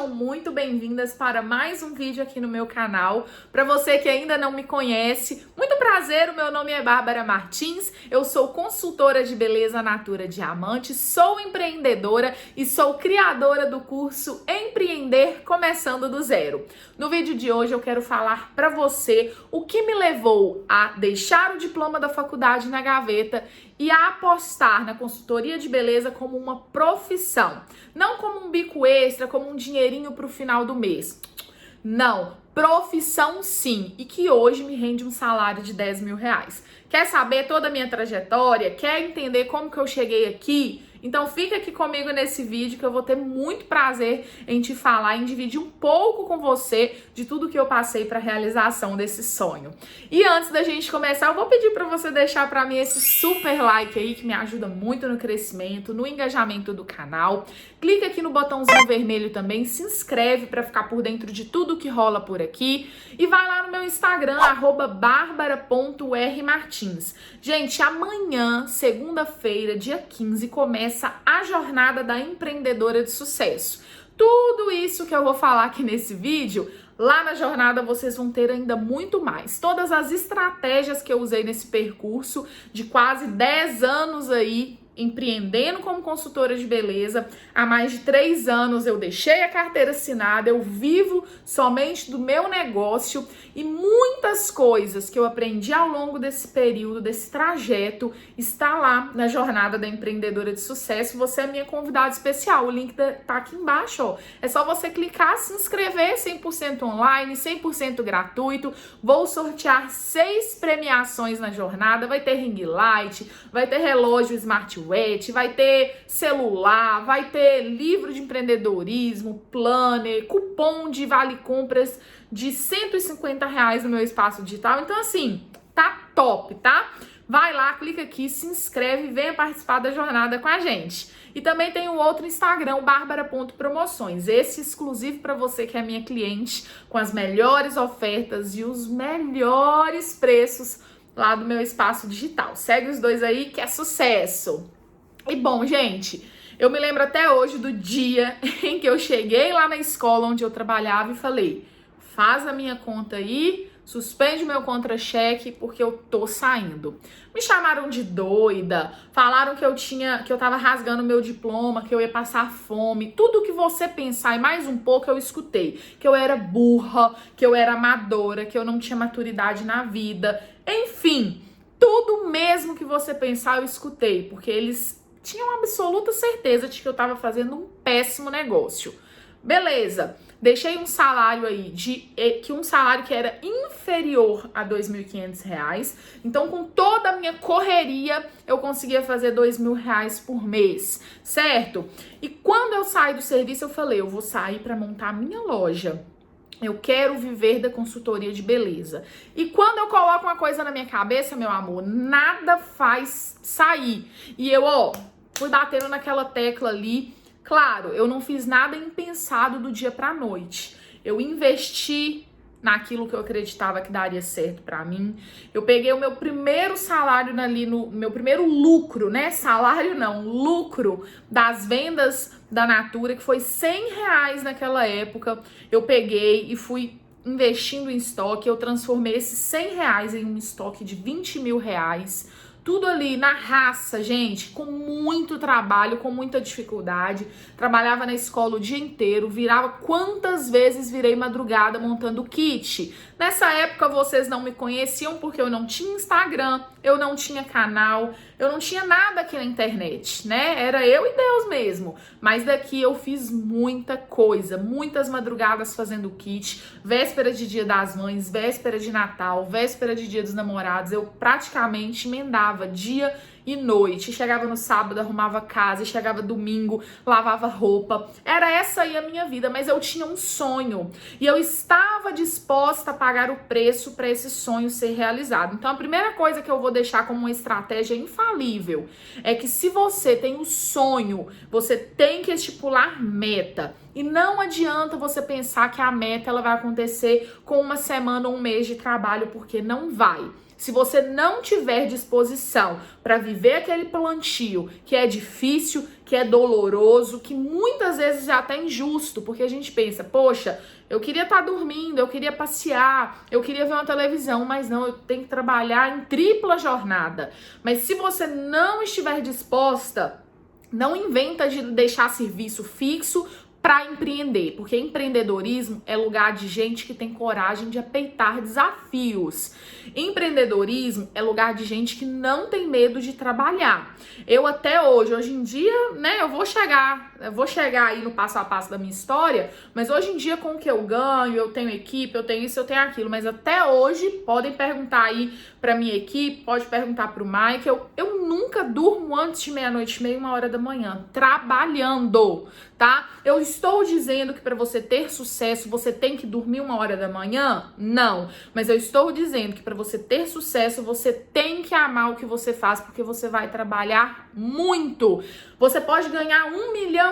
sejam muito bem-vindas para mais um vídeo aqui no meu canal. Para você que ainda não me conhece, muito prazer, o meu nome é Bárbara Martins, eu sou consultora de beleza Natura Diamante, sou empreendedora e sou criadora do curso Empreender Começando do Zero. No vídeo de hoje eu quero falar para você o que me levou a deixar o diploma da faculdade na gaveta e a apostar na consultoria de beleza como uma profissão. Não como um bico extra, como um dinheirinho para o final do mês. Não, profissão sim, e que hoje me rende um salário de 10 mil reais. Quer saber toda a minha trajetória? Quer entender como que eu cheguei aqui? Então fica aqui comigo nesse vídeo que eu vou ter muito prazer em te falar, em dividir um pouco com você de tudo que eu passei para a realização desse sonho. E antes da gente começar, eu vou pedir para você deixar para mim esse super like aí que me ajuda muito no crescimento, no engajamento do canal. Clica aqui no botãozinho vermelho também, se inscreve para ficar por dentro de tudo que rola por aqui e vai lá no meu Instagram @barbara.rmartins. Gente, amanhã, segunda-feira, dia 15, começa a jornada da empreendedora de sucesso. Tudo isso que eu vou falar aqui nesse vídeo, lá na jornada vocês vão ter ainda muito mais. Todas as estratégias que eu usei nesse percurso de quase 10 anos aí, empreendendo como consultora de beleza. Há mais de 3 anos eu deixei a carteira assinada, eu vivo somente do meu negócio e muitas coisas que eu aprendi ao longo desse período, desse trajeto, está lá na jornada da empreendedora de sucesso. Você é minha convidada especial, o link tá aqui embaixo, ó. É só você clicar, se inscrever, 100% online, 100% gratuito. Vou sortear 6 premiações na jornada, vai ter ring light, vai ter relógio smartwatch, vai ter celular, vai ter livro de empreendedorismo, planner, cupom de vale compras de R$150 no meu espaço digital. Então assim, tá top, tá? Vai lá, clica aqui, se inscreve e venha participar da jornada com a gente. E também tem um outro Instagram, barbara.promoções, esse exclusivo para você que é minha cliente, com as melhores ofertas e os melhores preços lá do meu espaço digital. Segue os dois aí que é sucesso! E bom, gente, eu me lembro até hoje do dia em que eu cheguei lá na escola onde eu trabalhava e falei: faz a minha conta aí, suspende o meu contra-cheque porque eu tô saindo. Me chamaram de doida, falaram que eu tava rasgando meu diploma, que eu ia passar fome. Tudo que você pensar e mais um pouco eu escutei. Que eu era burra, que eu era amadora, que eu não tinha maturidade na vida. Enfim, tudo mesmo que você pensar eu escutei, porque eles tinham absoluta certeza de que eu tava fazendo um péssimo negócio. Beleza, deixei um salário aí, um salário que era inferior a R$2.500. Então, com toda a minha correria, eu conseguia fazer R$2.000 por mês, certo? E quando eu saí do serviço, eu falei, eu vou sair para montar a minha loja. Eu quero viver da consultoria de beleza. E quando eu coloco uma coisa na minha cabeça, meu amor, nada faz sair. E eu, fui batendo naquela tecla ali. Claro, eu não fiz nada impensado do dia pra noite. Eu investi naquilo que eu acreditava que daria certo pra mim. Eu peguei o meu primeiro salário ali, no meu primeiro lucro, né? Salário não, lucro das vendas da Natura, que foi R$100 naquela época. Eu peguei e fui investindo em estoque. Eu transformei esses R$100 em um estoque de R$20.000. Tudo ali na raça, gente, com muito trabalho, com muita dificuldade. Trabalhava na escola o dia inteiro, virava quantas vezes virei madrugada montando kit. Nessa época vocês não me conheciam porque eu não tinha Instagram, eu não tinha canal, eu não tinha nada aqui na internet, né? Era eu e Deus mesmo. Mas daqui eu fiz muita coisa, muitas madrugadas fazendo kit, véspera de Dia das Mães, véspera de Natal, véspera de Dia dos Namorados. Eu praticamente emendava dia e noite, chegava no sábado, arrumava casa, chegava domingo, lavava roupa. Era essa aí a minha vida, mas eu tinha um sonho e eu estava disposta a pagar o preço para esse sonho ser realizado. Então a primeira coisa que eu vou deixar como uma estratégia infalível é que se você tem um sonho, você tem que estipular meta. E não adianta você pensar que a meta ela vai acontecer com uma semana ou um mês de trabalho, porque não vai. Se você não tiver disposição para viver ver aquele plantio que é difícil, que é doloroso, que muitas vezes é até injusto, porque a gente pensa, poxa, eu queria estar dormindo, eu queria passear, eu queria ver uma televisão, mas não, eu tenho que trabalhar em tripla jornada. Mas se você não estiver disposta, não inventa de deixar serviço fixo para empreender, porque empreendedorismo é lugar de gente que tem coragem de apeitar desafios. Empreendedorismo é lugar de gente que não tem medo de trabalhar. Eu até hoje em dia, né, eu vou chegar aí no passo a passo da minha história, mas hoje em dia com o que eu ganho, eu tenho equipe, eu tenho isso, eu tenho aquilo, mas até hoje podem perguntar aí pra minha equipe, pode perguntar pro Mike, eu nunca durmo antes de meia-noite, meia, 1h da manhã, trabalhando, tá? Eu estou dizendo que para você ter sucesso, você tem que dormir 1h da manhã? Não, mas eu estou dizendo que para você ter sucesso, você tem que amar o que você faz, porque você vai trabalhar muito. Você pode ganhar R$1 milhão.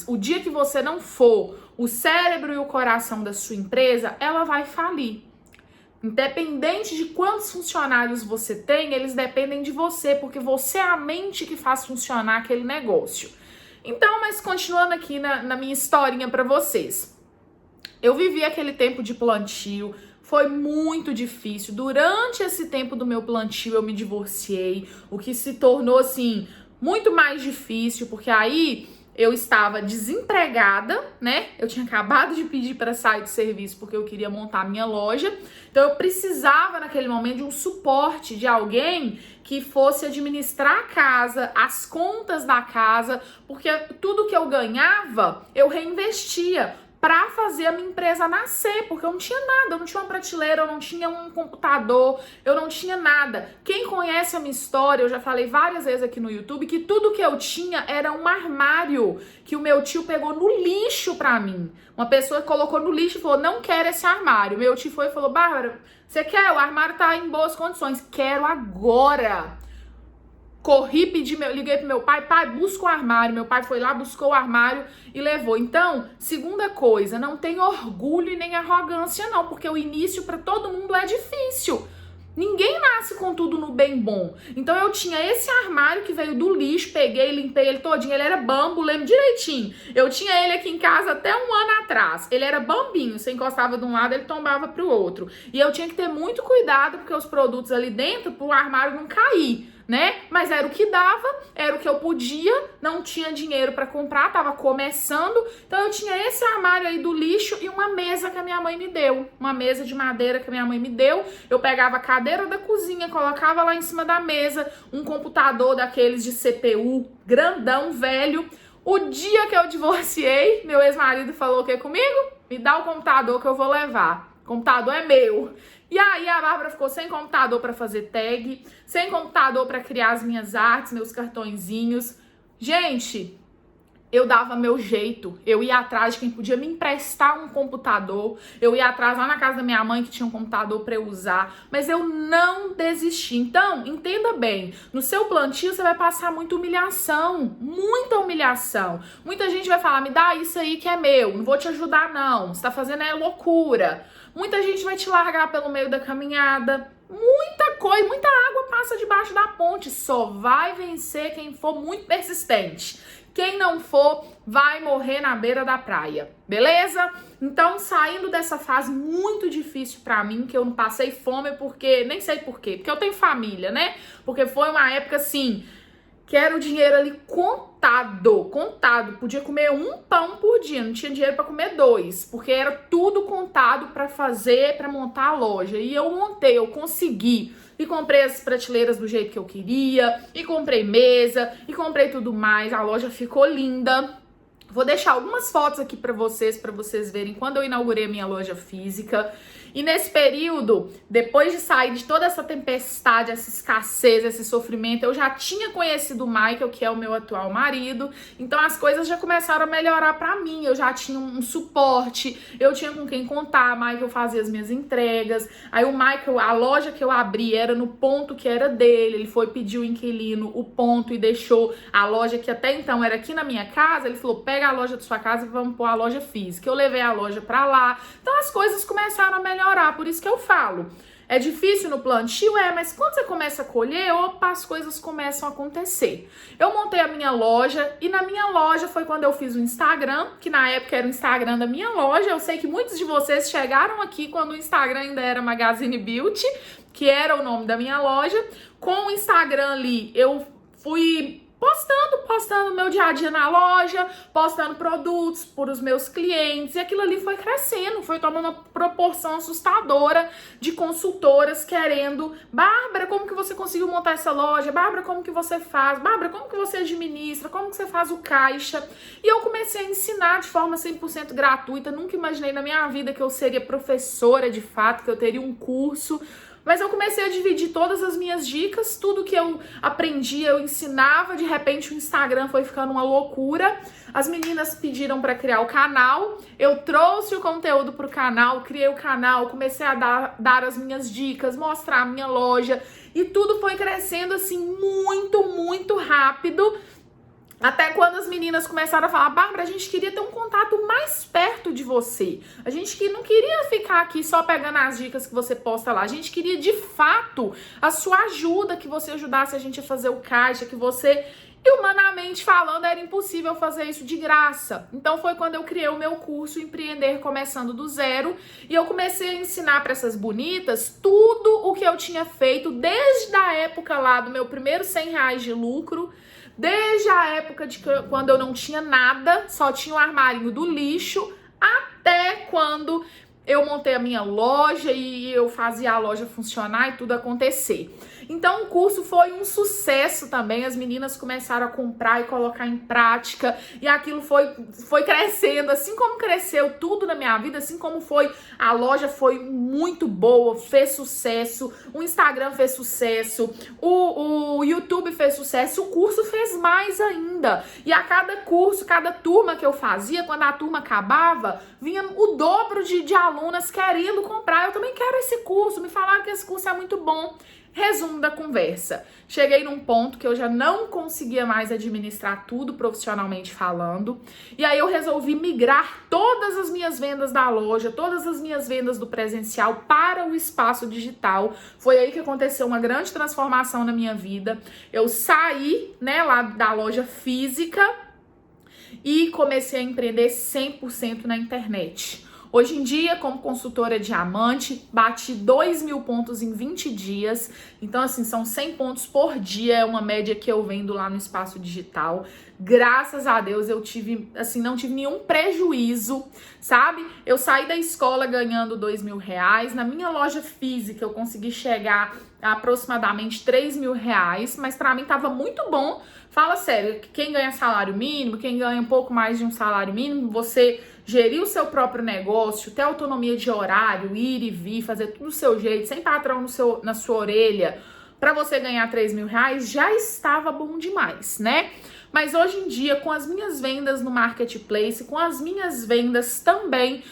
O dia que você não for o cérebro e o coração da sua empresa, ela vai falir. Independente de quantos funcionários você tem, eles dependem de você, porque você é a mente que faz funcionar aquele negócio. Então, mas continuando aqui na minha historinha para vocês. Eu vivi aquele tempo de plantio, foi muito difícil. Durante esse tempo do meu plantio, eu me divorciei, o que se tornou, assim, muito mais difícil, porque aí eu estava desempregada, né? Eu tinha acabado de pedir para sair do serviço porque eu queria montar minha loja. Então eu precisava naquele momento de um suporte de alguém que fosse administrar a casa, as contas da casa, porque tudo que eu ganhava eu reinvestia para fazer a minha empresa nascer, porque eu não tinha nada, eu não tinha uma prateleira, eu não tinha um computador, eu não tinha nada. Quem conhece a minha história, eu já falei várias vezes aqui no YouTube, que tudo que eu tinha era um armário que o meu tio pegou no lixo pra mim. Uma pessoa colocou no lixo e falou, não quero esse armário. Meu tio foi e falou, Bárbara, você quer? O armário tá em boas condições. Quero agora. Corri, liguei pro meu pai, busca o armário. Meu pai foi lá, buscou o armário e levou. Então, segunda coisa, não tem orgulho e nem arrogância não, porque o início para todo mundo é difícil. Ninguém nasce com tudo no bem bom. Então eu tinha esse armário que veio do lixo, peguei, limpei ele todinho, ele era bambo, lembro direitinho. Eu tinha ele aqui em casa até 1 ano atrás. Ele era bambinho, você encostava de um lado, ele tombava pro outro. E eu tinha que ter muito cuidado, porque os produtos ali dentro, pro armário não cair, né? Mas era o que dava, era o que eu podia, não tinha dinheiro para comprar, tava começando. Então eu tinha esse armário aí do lixo e uma mesa que a minha mãe me deu, uma mesa de madeira que a minha mãe me deu. Eu pegava a cadeira da cozinha, colocava lá em cima da mesa, um computador daqueles de CPU, grandão, velho. O dia que eu divorciei, meu ex-marido falou o que comigo? Me dá o computador que eu vou levar. O computador é meu. E aí a Bárbara ficou sem computador para fazer tag, sem computador para criar as minhas artes, meus cartõezinhos. Gente, eu dava meu jeito, eu ia atrás de quem podia me emprestar um computador, eu ia atrás lá na casa da minha mãe que tinha um computador para eu usar, mas eu não desisti. Então, entenda bem, no seu plantio você vai passar muita humilhação, muita humilhação. Muita gente vai falar, me dá isso aí que é meu, não vou te ajudar não, você tá fazendo é loucura. Muita gente vai te largar pelo meio da caminhada, muita coisa, muita água passa debaixo da ponte, só vai vencer quem for muito persistente. Quem não for, vai morrer na beira da praia, beleza? Então, saindo dessa fase muito difícil pra mim, que eu não passei fome porque, nem sei por quê, porque eu tenho família, né? Porque foi uma época assim, que era o dinheiro ali contado, podia comer um pão por dia, não tinha dinheiro pra comer 2, porque era tudo contado pra fazer, pra montar a loja. E eu montei, eu consegui. E comprei as prateleiras do jeito que eu queria, e comprei mesa, e comprei tudo mais. A loja ficou linda. Vou deixar algumas fotos aqui pra vocês verem quando eu inaugurei a minha loja física. E nesse período, depois de sair de toda essa tempestade, essa escassez, esse sofrimento, eu já tinha conhecido o Michael, que é o meu atual marido. Então as coisas já começaram a melhorar pra mim. Eu já tinha um suporte, eu tinha com quem contar. O Michael fazia as minhas entregas. Aí o Michael, a loja que eu abri era no ponto que era dele. Ele foi pedir o inquilino o ponto e deixou a loja que até então era aqui na minha casa. Ele falou, pega a loja da sua casa e vamos pôr a loja física. Eu levei a loja pra lá. Então as coisas começaram a melhorar, por isso que eu falo. É difícil no plantio? Mas quando você começa a colher, opa, as coisas começam a acontecer. Eu montei a minha loja e na minha loja foi quando eu fiz o Instagram, que na época era o Instagram da minha loja. Eu sei que muitos de vocês chegaram aqui quando o Instagram ainda era Magazine Beauty, que era o nome da minha loja. Com o Instagram ali, eu fui postando meu dia a dia na loja, postando produtos para os meus clientes, e aquilo ali foi crescendo, foi tomando uma proporção assustadora de consultoras querendo: Bárbara, como que você conseguiu montar essa loja? Bárbara, como que você faz? Bárbara, como que você administra? Como que você faz o caixa? E eu comecei a ensinar de forma 100% gratuita. Nunca imaginei na minha vida que eu seria professora de fato, que eu teria um curso. Mas eu comecei a dividir todas as minhas dicas, tudo que eu aprendia, eu ensinava. De repente o Instagram foi ficando uma loucura. As meninas pediram para criar o canal, eu trouxe o conteúdo para o canal, criei o canal, comecei a dar as minhas dicas, mostrar a minha loja. E tudo foi crescendo assim muito rápido. Até quando as meninas começaram a falar: Bárbara, a gente queria ter um contato mais perto de você. A gente que não queria ficar aqui só pegando as dicas que você posta lá. A gente queria, de fato, a sua ajuda, que você ajudasse a gente a fazer o caixa, que você... E humanamente falando, era impossível fazer isso de graça. Então foi quando eu criei o meu curso Empreender Começando do Zero. E eu comecei a ensinar para essas bonitas tudo o que eu tinha feito desde a época lá do meu primeiro R$100 de lucro. Desde a época de quando eu não tinha nada, só tinha o armarinho do lixo, até quando eu montei a minha loja e eu fazia a loja funcionar e tudo acontecer. Então o curso foi um sucesso também, as meninas começaram a comprar e colocar em prática, e aquilo foi crescendo, assim como cresceu tudo na minha vida, assim como foi, a loja foi muito boa, fez sucesso, o Instagram fez sucesso, o YouTube fez sucesso, o curso fez mais ainda. E a cada curso, cada turma que eu fazia, quando a turma acabava, vinha o dobro de alunas querendo comprar. Eu também quero esse curso, me falaram que esse curso é muito bom. Resumo da conversa: cheguei num ponto que eu já não conseguia mais administrar tudo profissionalmente falando, e aí eu resolvi migrar todas as minhas vendas da loja, todas as minhas vendas do presencial para o espaço digital. Foi aí que aconteceu uma grande transformação na minha vida. Eu saí, lá da loja física e comecei a empreender 100% na internet. Hoje em dia, como consultora diamante, bati 2.000 pontos em 20 dias. Então, assim, são 100 pontos por dia, é uma média que eu vendo lá no espaço digital. Graças a Deus, eu não tive nenhum prejuízo, sabe? Eu saí da escola ganhando R$2.000. Na minha loja física, eu consegui chegar a aproximadamente R$3.000, mas pra mim tava muito bom. Fala sério, quem ganha salário mínimo, quem ganha um pouco mais de um salário mínimo, você gerir o seu próprio negócio, ter autonomia de horário, ir e vir, fazer tudo do seu jeito, sem patrão na sua orelha, para você ganhar R$3.000, já estava bom demais, né? Mas hoje em dia, com as minhas vendas no Marketplace, com as minhas vendas também,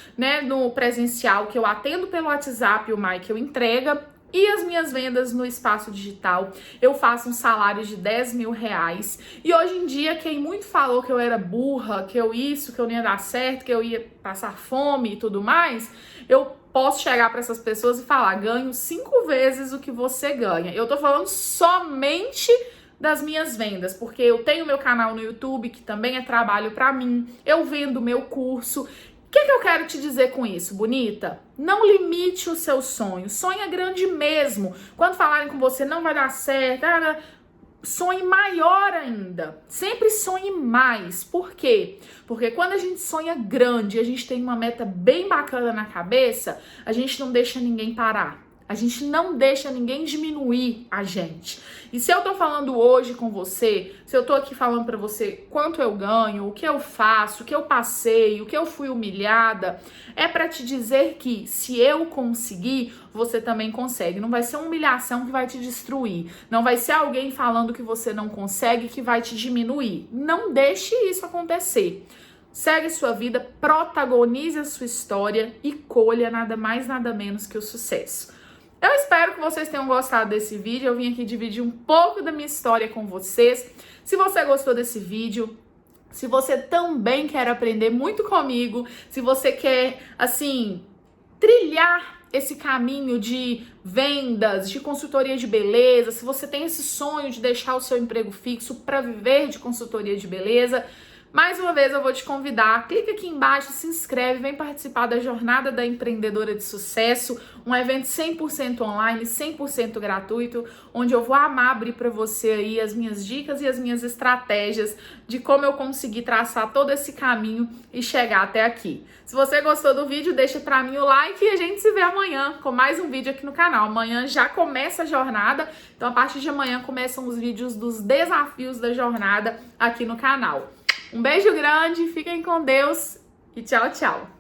no presencial, que eu atendo pelo WhatsApp, o Mike eu entrega, e as minhas vendas no espaço digital, eu faço um salário de R$10.000. E hoje em dia, quem muito falou que eu era burra, que eu não ia dar certo, que eu ia passar fome e tudo mais, eu posso chegar para essas pessoas e falar: ganho 5 vezes o que você ganha. Eu tô falando somente das minhas vendas, porque eu tenho meu canal no YouTube, que também é trabalho para mim, eu vendo meu curso. O que eu quero te dizer com isso, bonita? Não limite o seu sonho. Sonha grande mesmo. Quando falarem com você: não vai dar certo, sonhe maior ainda. Sempre sonhe mais. Por quê? Porque quando a gente sonha grande, a gente tem uma meta bem bacana na cabeça, a gente não deixa ninguém parar. A gente não deixa ninguém diminuir a gente. E se eu tô falando hoje com você, se eu tô aqui falando pra você quanto eu ganho, o que eu faço, o que eu passei, o que eu fui humilhada, é pra te dizer que se eu conseguir, você também consegue. Não vai ser uma humilhação que vai te destruir. Não vai ser alguém falando que você não consegue que vai te diminuir. Não deixe isso acontecer. Segue sua vida, protagonize a sua história e colha nada mais, nada menos que o sucesso. Eu espero que vocês tenham gostado desse vídeo. Eu vim aqui dividir um pouco da minha história com vocês. Se você gostou desse vídeo, se você também quer aprender muito comigo, se você quer, assim, trilhar esse caminho de vendas, de consultoria de beleza, se você tem esse sonho de deixar o seu emprego fixo para viver de consultoria de beleza, mais uma vez eu vou te convidar, clica aqui embaixo, se inscreve, vem participar da Jornada da Empreendedora de Sucesso, um evento 100% online, 100% gratuito, onde eu vou amar abrir para você aí as minhas dicas e as minhas estratégias de como eu consegui traçar todo esse caminho e chegar até aqui. Se você gostou do vídeo, deixa para mim o like e a gente se vê amanhã com mais um vídeo aqui no canal. Amanhã já começa a jornada, então a partir de amanhã começam os vídeos dos desafios da jornada aqui no canal. Um beijo grande, fiquem com Deus e tchau, tchau!